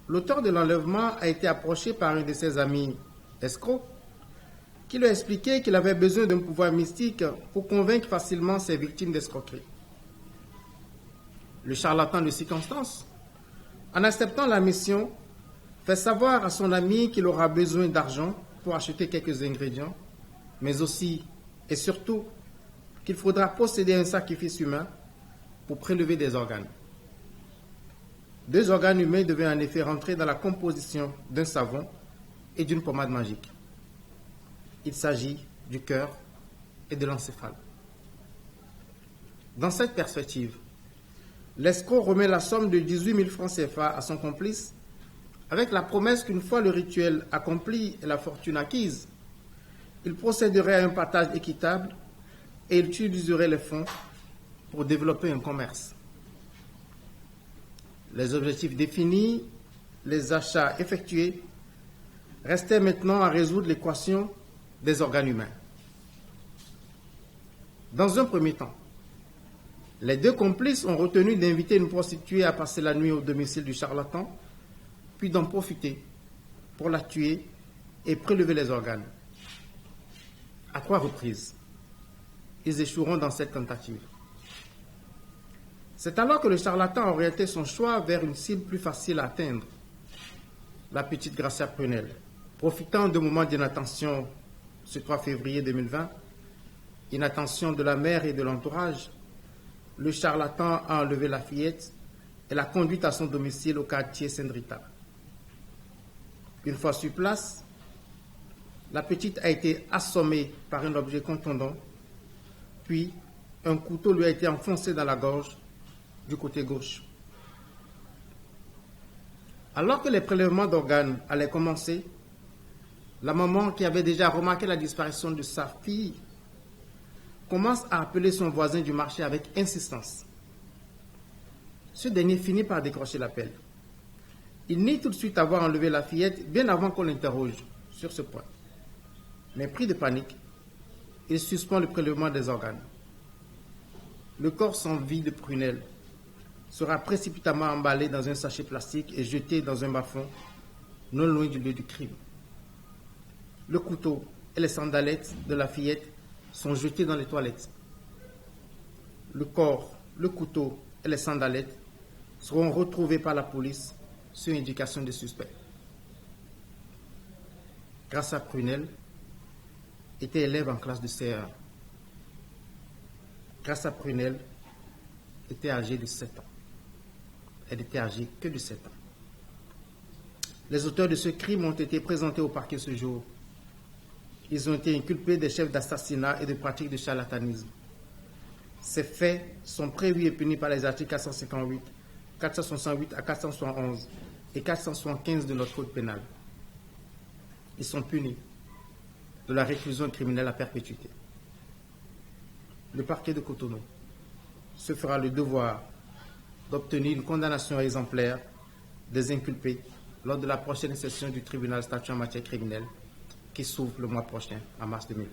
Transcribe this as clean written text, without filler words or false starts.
l'auteur de l'enlèvement a été approché par un de ses amis escrocs qui lui a expliqué qu'il avait besoin d'un pouvoir mystique pour convaincre facilement ses victimes d'escroquerie. Le charlatan de circonstance, en acceptant la mission, fait savoir à son ami qu'il aura besoin d'argent pour acheter quelques ingrédients, mais aussi et surtout qu'il faudra posséder un sacrifice humain pour prélever des organes. 2 organes humains devaient en effet rentrer dans la composition d'un savon et d'une pommade magique. Il s'agit du cœur et de l'encéphale. Dans cette perspective, l'escroc remet la somme de 18 000 francs CFA à son complice avec la promesse qu'une fois le rituel accompli et la fortune acquise, il procéderait à un partage équitable et il utiliserait les fonds pour développer un commerce. Les objectifs définis, les achats effectués, restaient maintenant à résoudre l'équation des organes humains. Dans un premier temps, les 2 complices ont retenu d'inviter une prostituée à passer la nuit au domicile du charlatan, puis d'en profiter pour la tuer et prélever les organes. À 3 reprises, ils échoueront dans cette tentative. C'est alors que le charlatan a orienté son choix vers une cible plus facile à atteindre, la petite Gracia Prunelle. Profitant d'un moment d'inattention ce 3 février 2020, inattention de la mère et de l'entourage, le charlatan a enlevé la fillette et l'a conduite à son domicile au quartier Saint-Rita. Une fois sur place, la petite a été assommée par un objet contondant, puis un couteau lui a été enfoncé dans la gorge du côté gauche. Alors que les prélèvements d'organes allaient commencer, la maman, qui avait déjà remarqué la disparition de sa fille, commence à appeler son voisin du marché avec insistance. Ce dernier finit par décrocher l'appel. Il nie tout de suite avoir enlevé la fillette bien avant qu'on l'interroge sur ce point. Mais pris de panique, il suspend le prélèvement des organes. Le corps sans vie de Prunelle sera précipitamment emballé dans un sachet plastique et jeté dans un bas-fond non loin du lieu du crime. Le couteau et les sandalettes de la fillette sont jetés dans les toilettes. Le corps, le couteau et les sandalettes seront retrouvés par la police sur indication des suspects. Gracia Prunelle était élève en classe de CE1. Gracia Prunelle était âgée de 7 ans. Elle n'était âgée que de 7 ans. Les auteurs de ce crime ont été présentés au parquet ce jour. Ils ont été inculpés des chefs d'assassinat et de pratiques de charlatanisme. Ces faits sont prévus et punis par les articles 458, 468 à 471 et 475 de notre code pénal. Ils sont punis de la réclusion criminelle à perpétuité. Le parquet de Cotonou se fera le devoir d'obtenir une condamnation exemplaire des inculpés lors de la prochaine session du tribunal statuant en matière criminelle qui s'ouvre le mois prochain, en mars 2020.